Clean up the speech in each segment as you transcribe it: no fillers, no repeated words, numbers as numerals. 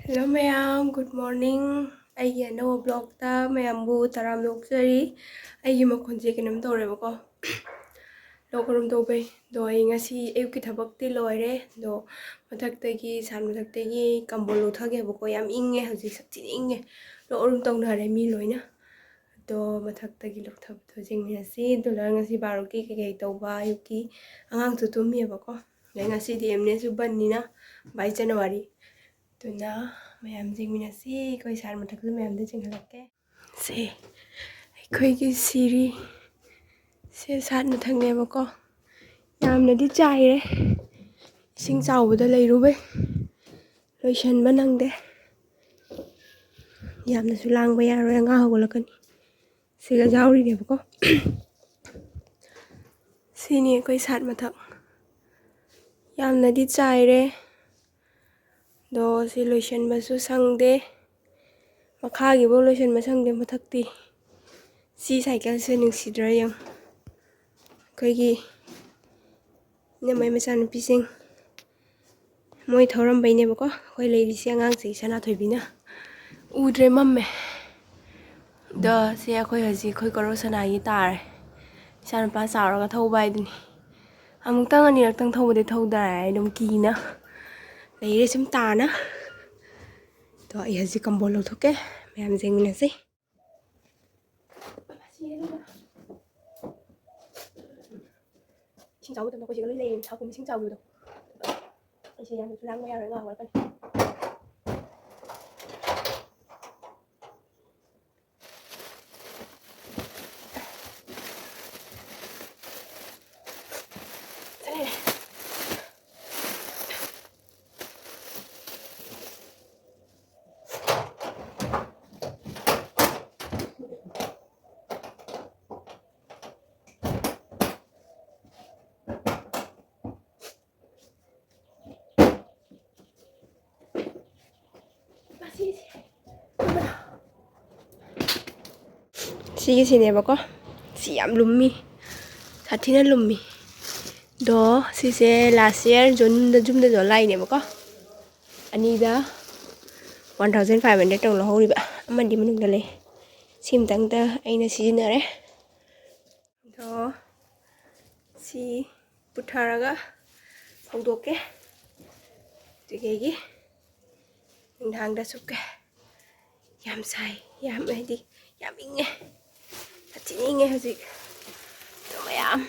Hello ma'am, good morning. ꯑꯩꯒꯤ ꯑꯅꯧꯕ ꯕ꯭ꯂꯣꯛꯇ ꯃꯌꯥꯝꯕꯨ ꯇꯔꯥꯝꯅ ꯑꯣꯛꯆꯔꯤ. ꯑꯩꯒꯤ ꯃꯈꯣꯟꯁꯦ ꯀꯩꯅꯣꯝ ꯇꯧꯔꯦꯕꯀꯣ. ꯂꯣꯛ ꯀꯔꯝ ꯇꯧꯕꯩ. ꯑꯗꯣ ꯑꯩ ꯉꯁꯤ ꯑꯌꯨꯛꯀꯤ ꯊꯕꯛꯇꯤ ꯂꯣꯏꯔꯦ. ꯑꯗꯣ ꯃꯊꯛꯇꯒꯤ ꯁꯥꯟ ꯃꯊꯛꯇꯒꯤ ꯀꯝꯕꯣꯜ ꯂꯧꯊꯒꯦꯕꯀꯣ. ꯌꯥꯝ ꯏꯪꯉꯦ ꯍꯧꯖꯤꯛ ꯁꯥꯊꯤꯅ ꯏꯪꯉꯦ. ꯂꯣꯛ ꯑꯔꯨꯝ ꯇꯧꯅꯔꯦ ꯃꯤ ꯂꯣꯏꯅ. ꯑꯗꯣ ꯃꯊꯛꯇꯒꯤ ꯂꯧꯊꯕꯗꯣ ꯌꯦꯡꯃꯤꯟꯅꯁꯤ. ꯑꯗꯨꯅ ꯉꯁꯤ ꯕꯥꯔꯣꯀꯤ ꯀꯩꯀꯩ ꯇꯧꯕ ꯑꯌꯨꯛꯀꯤ ꯑꯉꯥꯡꯁꯨ ꯇꯨꯝꯃꯤꯑꯕꯀꯣ. ꯑꯗꯩ ꯉꯁꯤꯗꯤ ꯑꯦꯝꯅꯦꯁꯨ ꯕꯟꯅꯤꯅ 22 ꯖꯅꯋꯥꯔꯤ. ꯑꯗꯨꯅ ꯃꯌꯥꯝ ꯌꯦꯡꯃꯤꯟꯅꯁꯤ. ꯑꯩꯈꯣꯏ ꯁꯥꯔ ꯃꯊꯛꯇ ꯃꯌꯥꯝꯗ ꯆꯤꯡꯍꯜꯂꯛꯀꯦ. ꯁꯦ ꯑꯩꯈꯣꯏꯒꯤ ꯁꯤꯔꯤ ꯁꯦ ꯁꯥꯠ ꯃꯊꯛꯅꯦꯕꯀꯣ. ꯌꯥꯝꯅꯗꯤ ꯆꯥꯏꯔꯦ. ꯏꯁꯤꯡ ꯆꯥꯎꯕꯗ ꯂꯩꯔꯨꯕꯩ ꯂꯣꯏꯁꯟꯕ ꯅꯪꯗꯦ. ꯌꯥꯝꯅꯁꯨ ꯂꯥꯡꯕ ꯌꯥꯔꯣꯏ, ꯑꯉꯥꯡ ꯍꯧꯒꯠꯂꯛꯀꯅꯤ. ꯁꯤꯒ ꯌꯥꯎꯔꯤꯅꯦꯕꯀꯣ. ꯁꯤꯅꯤ ꯑꯩꯈꯣই ꯁꯥꯠ ꯃꯊꯛ. ꯌꯥꯝꯅꯗꯤ ꯆꯥꯏꯔꯦ. ꯑꯗꯣ ꯁꯤ ꯂꯣꯏꯁꯟꯕꯁꯨ ꯁꯪꯗꯦ. ꯃꯈꯥꯒꯤꯐꯥꯎ ꯂꯣꯏꯁꯟꯕ ꯁꯪꯗꯦ, ꯃꯊꯛꯇꯤ. ꯁꯤ ꯁꯥꯏꯀꯜꯁꯦ ꯅꯨꯡꯁꯤꯗ꯭ꯔꯥ ꯌꯦꯡꯉꯨ. ꯑꯩꯈꯣꯏꯒꯤ ꯏꯅꯝꯃꯩ ꯃꯆꯥꯅꯨꯄꯤꯁꯤꯡ ꯃꯣꯏ ꯊꯧꯔꯝꯕꯩꯅꯦꯕꯀꯣ. ꯑꯩꯈꯣꯏ ꯂꯩꯔꯤꯁꯦ ꯑꯉꯥꯡꯁꯦ ꯁꯅꯥꯊꯣꯏꯕꯤꯅ. ꯎꯗ꯭ꯔꯦ, ꯃꯝꯃꯦ. ꯑꯗꯣ ꯁꯤ ꯑꯩꯈꯣꯏ ꯍꯧꯖꯤꯛ ꯑꯩꯈꯣꯏ ꯀꯣꯔꯧ ꯁꯅꯥꯒꯤ ꯇꯥꯔꯦ. ꯏꯆꯥꯅꯨꯄꯥ ꯆꯥꯎꯔꯒ ꯊꯧꯕ ꯍꯥꯏꯗꯨꯅꯤ. ꯑꯃꯨꯛꯇꯪ ꯑꯅꯤꯔꯛꯇꯪ ꯊꯧꯕꯗꯤ ꯊꯧꯗꯥꯔꯦ ꯑꯗꯨꯝ ꯀꯤꯅ ꯂꯩꯔꯦ ꯁꯨꯝ ꯇꯥꯅ. ꯑꯗꯣ ꯑꯩ ꯍꯧꯖꯤꯛ ꯀꯝꯕꯣꯜ ꯂꯧꯊꯣꯛꯀꯦ. ꯃꯌꯥꯝ ꯌꯦꯡꯃꯤꯟꯅꯁꯤ. ꯏꯁꯤꯡ ꯆꯥꯎꯕ ꯃꯇꯝꯗ ꯑꯩꯈꯣꯏ ꯁꯤꯗ ꯂꯣꯏ ꯂꯩꯔꯦ. ꯁꯥꯎꯀꯨꯝ ꯏꯁꯤꯡ ꯆꯥꯎꯕꯗꯣ. ꯑꯩꯁꯦ ꯌꯥꯝꯅꯁꯨ ꯂꯥꯡꯕ ꯌꯥꯔꯣꯏ, ꯑꯉꯥꯡ ꯍꯧꯒꯠꯂꯛꯀꯅꯤ. ꯁꯤꯒꯤꯁꯤꯅꯦꯕꯀꯣ. ꯁꯤ ꯌꯥꯝ ꯂꯨꯝꯃꯤ, ꯁꯥꯊꯤꯅ ꯂꯨꯝꯃꯤ. ꯑꯗꯣ ꯁꯤꯁꯦ ꯂꯥꯁ ꯏꯌꯔ ꯖꯨꯟꯗꯁꯨ ꯂꯥꯛꯏꯅꯦꯕꯀꯣ. ꯑꯅꯤꯗ 1500 ꯇꯧ ꯂꯧꯍꯧꯔꯤꯕ. ꯑꯃꯗꯤ ꯃꯅꯨꯡꯗ ꯂꯩ. ꯁꯤꯃꯇꯪꯗ ꯑꯩꯅ ꯁꯤꯖꯤꯟꯅꯔꯦ. ꯑꯗꯣ ꯁꯤ ꯄꯨꯊꯔꯒ ꯐꯧꯗꯣꯛꯀꯦ. ꯑꯗꯨꯒꯤ ꯅꯨꯡꯗꯥꯡꯗ ꯁꯨꯞꯀꯦ. ꯌꯥꯝ ꯁꯥꯏ, ꯌꯥꯝ ꯍꯥꯏꯗꯤ ꯌꯥꯝ ꯏꯪꯉꯦ. ꯁꯥꯊꯤꯅ ꯏꯪꯉꯦ ꯍꯧꯖꯤꯛ. ꯑꯗꯣ ꯃꯌꯥꯝ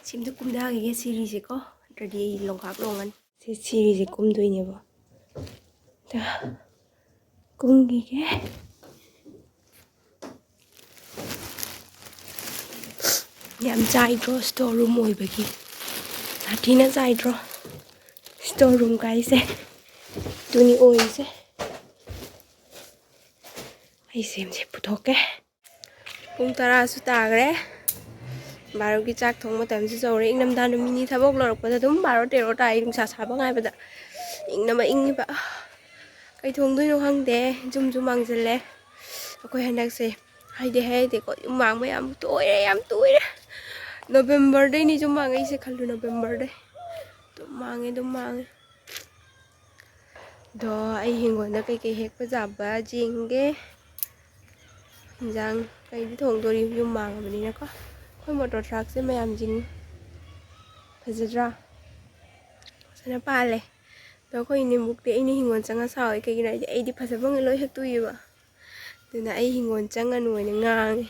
ꯁꯤꯝꯇ ꯀꯨꯝꯊꯈꯤꯒꯦ ꯁꯤꯔꯤꯁꯦꯀꯣ. ꯅꯠꯇ꯭ꯔꯗꯤ ꯑꯩ ꯂꯣꯡꯈꯥꯛ ꯂꯣꯡꯉꯅꯤ. ꯁꯤꯔꯤꯁꯦ ꯀꯨꯝꯗꯣꯏꯅꯦꯕ. ꯀꯨꯝꯈꯤꯒꯦ. ꯌꯥꯝ ꯆꯥꯏꯗ꯭ꯔꯣ ꯁ꯭ꯇꯣꯔ ꯔꯨꯝ ꯑꯣꯏꯕꯒꯤ. ꯁꯥꯊꯤꯅ ꯆꯥꯏꯗ꯭ꯔꯣ ꯁ꯭ꯇꯣꯔ ꯔꯨꯝ ꯀꯥꯏꯁꯦ. ꯑꯗꯨꯅꯤ ꯑꯣꯏꯔꯤꯁꯦ. ꯑꯩ ꯁꯦꯝꯁꯦ ꯄꯨꯊꯣꯛꯀꯦ. ꯄꯨꯡ 10ꯁꯨ ꯇꯥꯈ꯭ꯔꯦ. ꯕꯥꯔꯣꯒꯤ ꯆꯥꯛ ꯊꯣꯡ ꯃꯇꯝꯁꯨ ꯌꯧꯔꯦ. ꯏꯪꯊꯝꯊꯥ ꯅꯨꯃꯤꯠꯅꯤ. ꯊꯕꯛ ꯂꯧꯔꯛꯄꯗ ꯑꯗꯨꯝ 12-13 ꯇꯥꯏ. ꯅꯨꯡꯁꯥ ꯁꯥꯕ ꯉꯥꯏꯕꯗ ꯏꯪꯅꯕ ꯏꯪꯉꯤꯕ. ꯀꯩ ꯊꯣꯡꯗꯣꯏꯅꯣ ꯈꯪꯗꯦ. ꯖꯨꯝꯁꯨ ꯃꯥꯡꯁꯤꯜꯂꯦ. ꯑꯩꯈꯣꯏ ꯍꯟꯗꯛꯁꯦ ꯍꯥꯏꯗꯦꯀꯣ, ꯌꯨꯝ ꯃꯥꯡꯕ ꯌꯥꯝ ꯇꯣꯏꯔꯦ, ꯌꯥꯝ ꯇꯣꯏꯔꯦ. ꯅꯣꯕꯦꯝꯕꯔꯗꯩꯅꯤ ꯌꯨꯝ ꯃꯥꯡꯉꯛꯏꯁꯦ ꯈꯜꯂꯨ. ꯅꯣꯕꯦꯝꯕꯔꯗꯩ ꯑꯗꯨꯝ ꯃꯥꯡꯉꯦ. ꯑꯗꯣ ꯑꯩ ꯍꯤꯡꯒꯣꯜꯗ ꯀꯩꯀꯩ ꯍꯦꯛꯄ ꯌꯥꯕ ꯌꯦꯡꯒꯦ. ꯏꯟꯖꯥꯡ ꯀꯩꯗꯤ ꯊꯣꯡꯗꯣꯔꯤ ꯌꯨꯝ ꯃꯥꯡꯉꯕꯅꯤꯅꯀꯣ. ꯑꯩꯈꯣꯏ ꯃꯣꯇꯣꯔ ꯊ꯭ꯔꯥꯛꯁꯦ ꯃꯌꯥꯝꯁꯤꯡ ꯐꯖꯗ꯭ꯔꯥ? ꯐꯖꯅ ꯄꯥꯜꯂꯦ. ꯑꯗꯣ ꯑꯩꯈꯣꯏ ꯏꯅꯦꯝꯕꯣꯛꯇꯤ ꯑꯩꯅ ꯍꯤꯡꯒꯣꯜ ꯆꯪꯉ ꯁꯥꯎꯋꯦ. ꯀꯩꯒꯤꯅꯣ ꯍꯥꯏꯗꯤ ꯑꯩꯗꯤ ꯐꯖꯕꯉꯩ ꯂꯣꯏ ꯍꯦꯛꯇꯣꯛꯏꯕ. ꯑꯗꯨꯅ ꯑꯩ ꯍꯤꯡꯒꯣꯜ ꯆꯪꯉꯅꯨ ꯍꯥꯏꯅ ꯉꯥꯡꯉꯦ.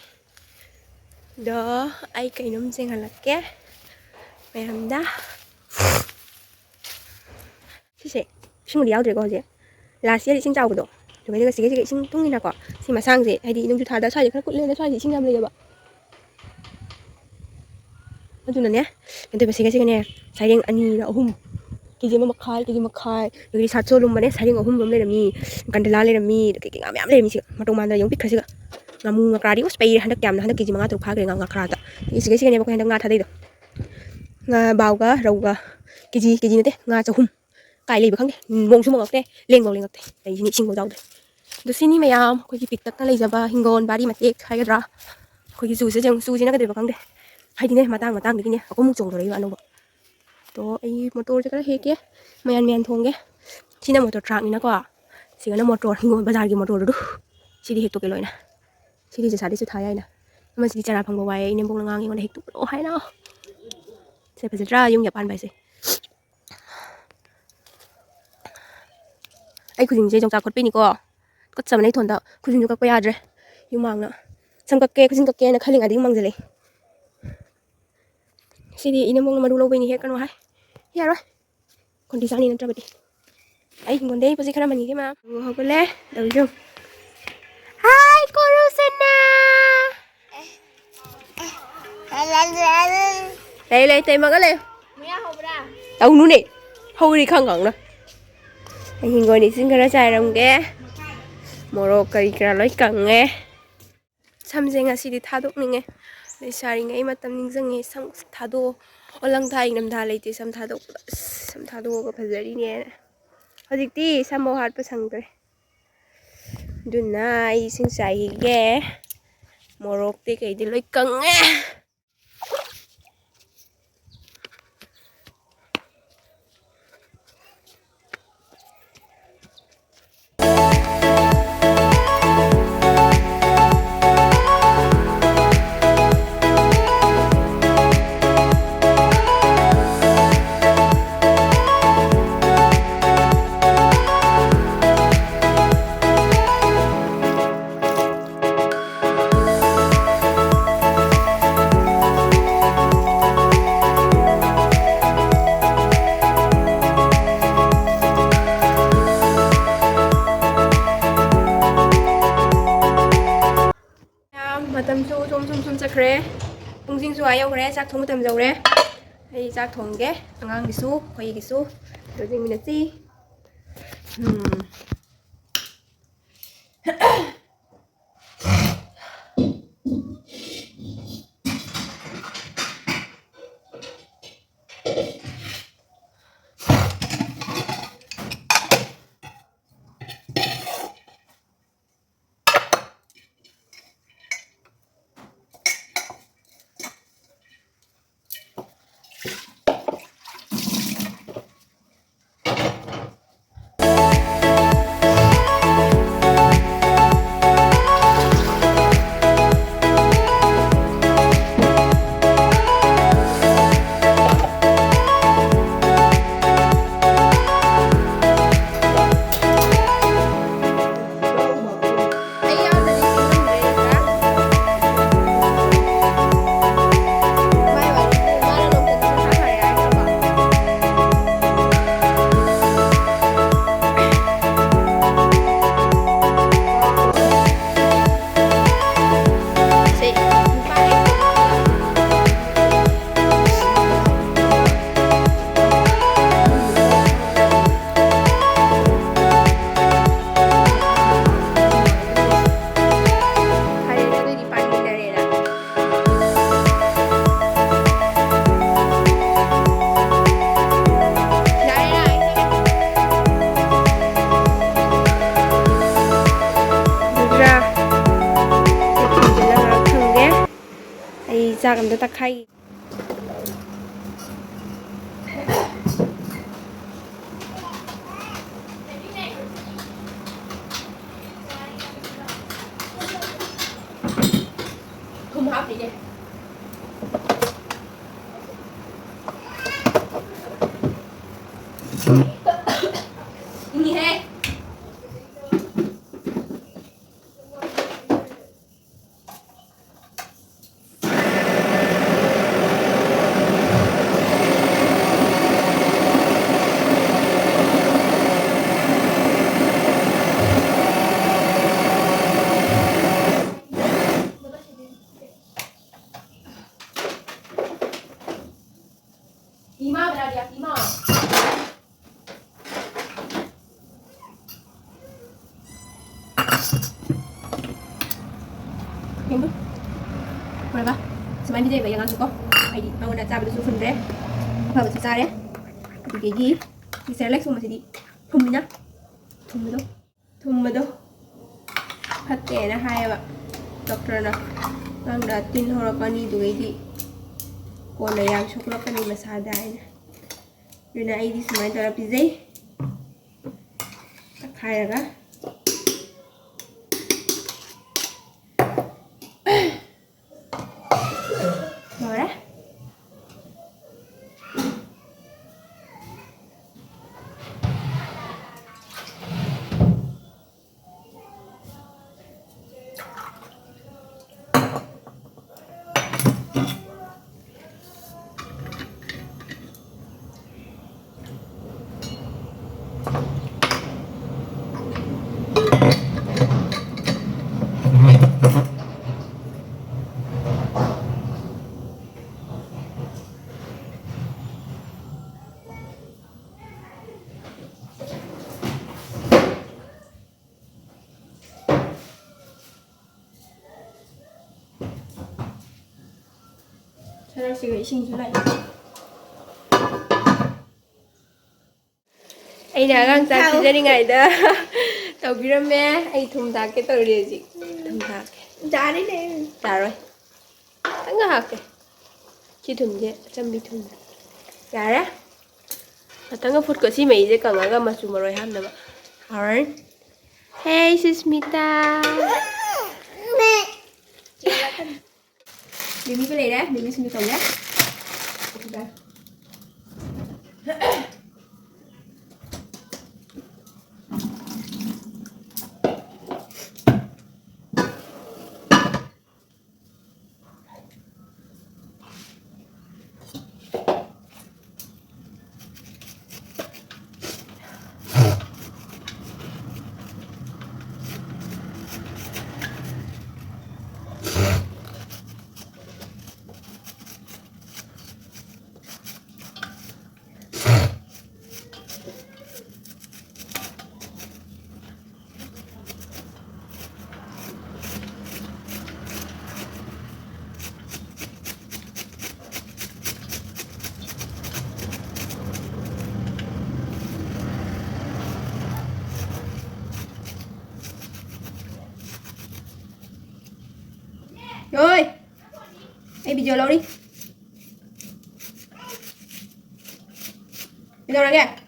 ꯑꯗꯣ ꯑꯩ ꯀꯩꯅꯣꯝ ꯆꯦꯡꯍꯜꯂꯛꯀꯦ ꯃꯌꯥꯝꯗ. ꯁꯤꯁꯦ ꯏꯁꯤꯡꯕꯨꯗꯤ ꯌꯥꯎꯗ꯭ꯔꯦꯀꯣ ꯍꯧꯖꯤꯛ. ꯂꯥꯁ ꯏꯌꯔ ꯏꯁꯤꯡ ꯆꯥꯎꯕꯗꯣ ꯑꯗꯨꯒ ꯁꯤꯒ ꯏꯁꯤꯡ ꯊꯨꯡꯉꯤꯅꯀꯣ. ꯁꯤ ꯃꯁꯥꯡꯁꯦ ꯍꯥꯏꯗꯤ ꯅꯣꯡꯖꯨ ꯊꯥꯗ ꯁ꯭ꯋꯥꯏꯗ ꯈꯔ ꯀꯨꯠꯂꯦꯅ ꯁ꯭ꯋꯥꯏꯗ ꯏꯁꯤꯡ ꯌꯥꯝ ꯂꯩꯌꯦꯕ. ꯑꯗꯨꯅꯅꯦ ꯑꯗꯨꯒ ꯁꯤꯒꯅꯦ ꯁꯩꯔꯦꯡ 2 3 KG 1.5 ꯑꯗꯒꯤ ꯁꯥꯠꯁꯣꯂꯨꯝꯕꯅꯦ ꯁꯩꯔꯦꯡ 3 ꯑꯃ ꯂꯩꯔꯝꯃꯤ. ꯀꯟꯗꯂꯥ ꯂꯩꯔꯝꯃꯤ. ꯀꯩꯀꯩ ꯉꯥ ꯃꯌꯥꯝ ꯂꯩꯔꯝꯃꯤ. ꯁꯤꯒ ꯃꯇꯧ ꯃꯥꯟꯗꯅ ꯌꯦꯡꯉꯨ ꯄꯤꯛꯈ꯭ꯔꯁꯤꯒ. ꯉꯥꯃꯨ ꯉꯀ꯭ꯔꯥꯗꯤ ꯎꯁ ꯄꯩꯔꯦ. ꯍꯟꯗꯛ KG 5-6 ꯐꯥꯈ꯭ꯔꯦ ꯉꯀ꯭ꯔꯥꯗ. ꯁꯤꯒꯅꯦꯕ ꯑꯩꯈꯣꯏ ꯍꯟꯗꯛ ꯉꯥ ꯊꯥꯗꯩꯗꯣ. ꯉꯥ ꯕꯥꯎꯒ ꯔꯧꯒ KG ꯅꯠꯇꯦ ꯉꯥ 300. ꯀꯥꯏ ꯂꯩꯕ ꯈꯪꯗꯦ. ꯃꯣꯡꯁꯨ ꯃꯣꯡꯉꯛꯇꯦ. ꯂꯦꯡꯐꯧ ꯂꯦꯡꯉꯛꯇꯦ. ꯂꯩꯁꯤꯅꯤ ꯏꯁꯤꯡꯐꯧ ꯌꯥꯎꯗ꯭ꯔꯦ. ꯑꯗꯣ ꯁꯤꯅꯤ ꯃꯌꯥꯝ ꯑꯩꯈꯣꯏꯒꯤ ꯄꯤꯛꯇꯛꯅ ꯂꯩꯖꯕ ꯍꯤꯡꯒꯣꯜ ꯕꯥꯔꯤ ꯃꯇꯦꯛ ꯍꯥꯏꯒꯗ꯭ꯔꯥ. ꯑꯩꯈꯣꯏꯒꯤ ꯆꯨꯁꯤꯅ ꯀꯩꯗꯧꯕ ꯈꯪꯗꯦ. ꯍꯥꯏꯗꯤꯅꯦ ꯃꯇꯥꯡꯗꯒꯤꯅꯦ ꯑꯍꯨꯝꯃꯨꯛ ꯆꯣꯡꯊꯣꯔꯛꯏꯕ ꯑꯅꯧꯕ. ꯑꯗꯣ ꯑꯩ ꯃꯣꯇꯣꯔꯁꯦ ꯈꯔ ꯍꯦꯛꯀꯦ. ꯃꯌꯥꯟ ꯊꯣꯡꯒꯦ. Sina motor truck ni na ko sigana motor hingo bazar gi motor du sidi hekto ke loina sidi je sadi su thaya ina ama sidi chara phangba wai ine bong ngang ngi hekto lo hai na se phe tra yung ya pan bai se ai khujing je jong cha khot pe ni ko kot sam nei thon da khujing ju ka pa ya dre yung mang na sam ka ke khujing ka ke na khaling ading mang je le sidi ine bong ma du lo be ni he kan wa hai ya rồi còn đi sang đi nó cho bật đi ấy còn đây bác sĩ khám mình cái mà học cái lẽ đầu chung hai cô Rosanna đây đây tay mà cái lều đâu nữa nè hôi đi khăng ngẩn đó anh nhìn ngồi đi xin cái trái đồng ghé moro cái lấy cẳng nghe xăm dây ngà xí đi tháo đúc nghe để xài ngay mà tâm linh dâng nghe xong tháo đô ở lăng thay nằm thà lấy thì xăm tháo đô có phải đi nè hꯧꯖꯤꯛꯇꯤ ꯁꯝꯃꯣ ꯍꯥꯠꯄ ꯁꯪꯗ꯭ꯔꯦ ꯑꯗꯨꯅ ꯑꯩ ꯏꯁꯤꯡ ꯆꯥꯏꯈꯤꯒꯦ ꯃꯣꯔꯣꯛꯇꯤ ꯀꯩꯗꯤ ꯂꯣꯏ ꯀꯪꯉꯦ matamsu som chakre pungjing su ayo kre chak thong matam jawre ai chak thong ge angang gisu khoi gisu dojing minati chak am ta khai không hấp gì vậy gì thế Ima berada di Ima. Yang tu, berapa? Semain dia bayar aku kok. Aidi, mau nak cabai tu sunre. Apa betul cara? Di gigi, di selek semua masih di. Thumnya, thum tu. Hati na hai ba. Doktor na, ang datin horakani tu gigi. Kona yang chocolate kan ni masada ini. Duna ini semua itu apa sih? खाएगा rồi 사랑씨가 이싱주나 ꯑꯩꯅ ꯑꯉꯥꯡ ꯆꯥꯛ ꯄꯤꯖꯔꯤꯉꯩꯗ ꯇꯧꯕꯤꯔꯝꯃꯦ ꯑꯩ ꯊꯨꯝ ꯊꯥꯛꯀꯦ ꯇꯧꯔꯤ ꯍꯧꯖꯤꯛ ꯊꯨꯝ ꯊꯥꯛꯀꯦ ꯆꯥꯔꯤꯅꯦ ꯆꯥꯔꯣꯏ ꯈꯤꯇꯪꯒ ꯍꯥꯞꯀꯦ ꯁꯤ ꯊꯨꯝꯁꯦ ꯑꯆꯝꯕꯤ ꯊꯨꯝ ꯌꯥꯔꯦ ꯈꯤꯇꯪꯒ ꯐꯨꯠꯀꯣ ꯁꯤ ꯃꯩꯁꯦ ꯀꯪꯉꯒ ꯃꯆꯨ ꯃꯔꯣꯏ ꯍꯥꯞꯅꯕ ꯍꯥꯎꯔꯅꯤ Hey Susmita Mimi cái này đấy, Mimi xin đi cầu nhé. Rồi, em video lâu đi. Video nào kìa.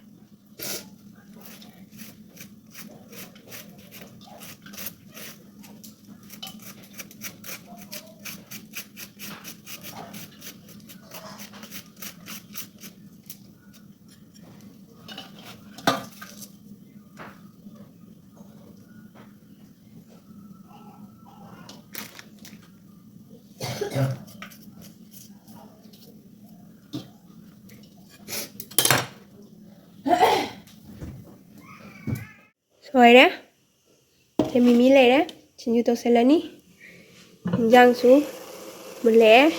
소이래 재미미래래 진주도 셀라니 인장수 물래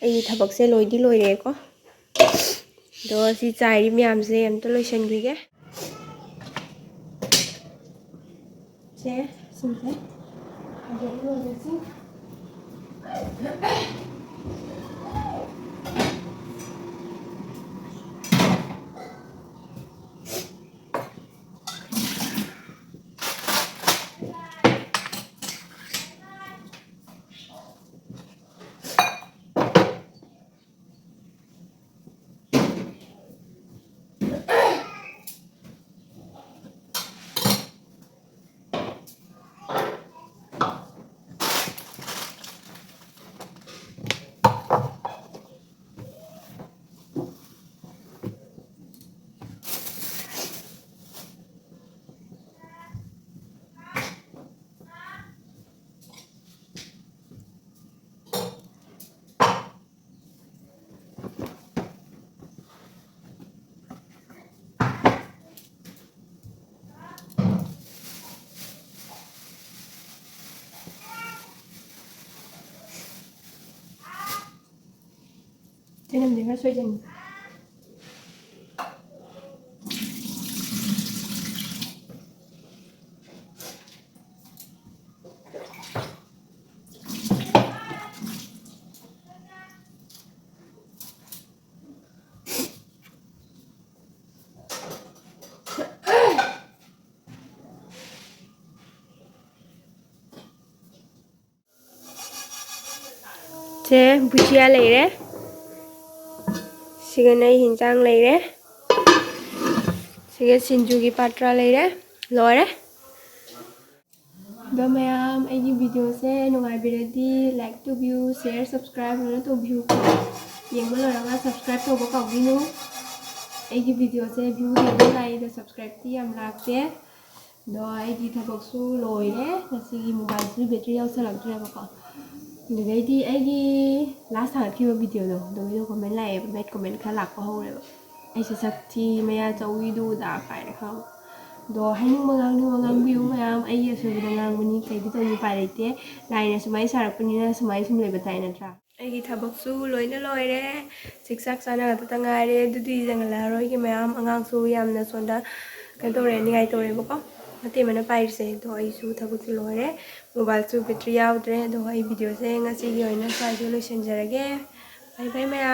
이 타박세 로이디 로이래고 도시 짜이리 냠세 암또 로션기게 제 심세 아주 이거지 thế làm gì nó xoay dần 제 부지야 레이래 시간에 흰장 레이래 ꯁꯤꯒ ꯁꯤꯡꯖꯨꯒꯤ ꯄꯥꯇ꯭ꯔ ꯂꯩꯔꯦ ꯂꯣꯏꯔꯦ ꯑꯗꯣ ꯃꯌꯥꯝ ꯑꯩꯒꯤ ꯚꯤꯗꯤꯑꯣꯁꯦ ꯅꯨꯡꯉꯥꯏꯕꯤꯔꯗꯤ ꯂꯥꯏꯛ ꯇꯧꯕꯤꯌꯨ ꯁꯤꯌꯔ ꯁꯕꯁꯀ꯭ꯔꯥꯏꯕ ꯂꯣꯏꯅ ꯇꯧꯕꯤꯌꯨ ꯌꯦꯡꯕ ꯂꯣꯏꯔꯒ ꯁꯕꯁꯀ꯭ꯔꯥꯏꯕ ꯇꯧꯕ ꯀꯥꯎꯕꯤꯅꯨ ꯑꯩꯒꯤ ꯚꯤꯗꯤꯑꯣꯁꯦ ꯚ꯭ꯌꯨ ꯌꯥꯝꯅ ꯂꯥꯛꯏ ꯑꯗꯣ ꯁꯕꯁꯀ꯭ꯔꯥꯏꯕꯇꯤ ꯌꯥꯝ ꯂꯥꯛꯇꯦ ꯑꯗꯣ ꯑꯩꯒꯤ ꯊꯕꯛꯁꯨ ꯂꯣꯏꯔꯦ ꯉꯁꯤꯒꯤ ꯃꯣꯕꯥꯏꯜꯁꯨ ꯕꯦꯇ꯭ꯔꯤ ꯌꯥꯎꯁꯜꯂꯛꯇ꯭ꯔꯦꯕꯀꯣ ꯑꯗꯨꯗꯩꯗꯤ ꯑꯩꯒꯤ ꯂꯥꯁ ꯊꯥꯒꯠꯈꯤꯕ ꯚꯤꯗꯤꯑꯣꯗꯣ ꯑꯗꯨꯒꯤꯗꯣ ꯀꯣꯃꯦꯟ ꯂꯥꯛꯑꯦꯕ ꯕꯦꯠ ꯀꯣꯃꯦꯟ ꯈꯔ ꯂꯥꯛꯄ ꯍꯧꯔꯦꯕ ꯑꯩꯁꯦ ꯁꯛꯊꯤ ꯃꯌꯥ ꯆꯧꯋꯤꯗꯨꯗ ꯀꯥꯏꯅ ꯈꯪꯕ ꯑꯗꯣ ꯍꯥꯏꯅꯤꯡꯕ ꯉꯥꯡꯅꯤꯡꯕ ꯉꯥꯡꯕꯤꯌꯨ ꯃꯌꯥꯝ ꯑꯩꯒꯤ ꯑꯁꯣꯏꯕꯗ ꯉꯥꯡꯕꯅꯤ ꯀꯩꯗꯤ ꯇꯧꯅꯤ ꯎꯄꯥꯏ ꯂꯩꯇꯦ ꯂꯥꯏꯅ ꯁꯨꯃꯥꯏꯅ ꯁꯥꯔꯛꯄꯅꯤꯅ ꯁꯨꯃꯥꯏꯅ ꯁꯨꯝ ꯂꯩꯕ ꯇꯥꯏ ꯅꯠꯇ꯭ꯔꯥ ꯑꯩꯒꯤ ꯊꯕꯛꯁꯨ ꯂꯣꯏꯅ ꯂꯣꯏꯔꯦ ꯆꯥꯛ ꯆꯥꯅꯒꯗꯇ ꯉꯥꯏꯔꯦ ꯑꯗꯨꯗꯤ ꯆꯪꯍꯜꯂꯛꯑꯔꯣꯏꯒꯤ ꯃꯌꯥꯝ ꯑꯉꯥꯡꯁꯨ ꯌꯥꯝꯅ ꯁꯣꯟꯗ ꯀꯩꯅꯣ ꯇꯧꯔꯦ ꯅꯤꯡꯉꯥꯏ ꯇꯧꯔꯦꯕꯀꯣ ꯃꯇꯦꯛ ꯑꯃꯅ ꯄꯥꯏꯔꯤꯁꯦ ꯑꯗꯣ ꯑꯩꯁꯨ ꯊꯕꯛꯁꯨ ꯂꯣꯏꯔꯦ ꯃꯣꯕꯥꯏꯜꯁꯨ ꯕꯦꯇ꯭ꯔꯤ ꯌꯥꯎꯗ꯭ꯔꯦ ꯑꯗꯣ ꯑꯩ ꯚꯤꯗꯤꯑꯣꯁꯦ ꯉꯁꯤꯒꯤ ꯑꯣꯏꯅ ꯁ꯭ꯋꯥꯏꯗ ꯂꯣꯏꯁꯤꯟꯖꯔꯒꯦ ꯕꯥꯏ ꯕꯥꯏ ꯃꯌꯥꯝ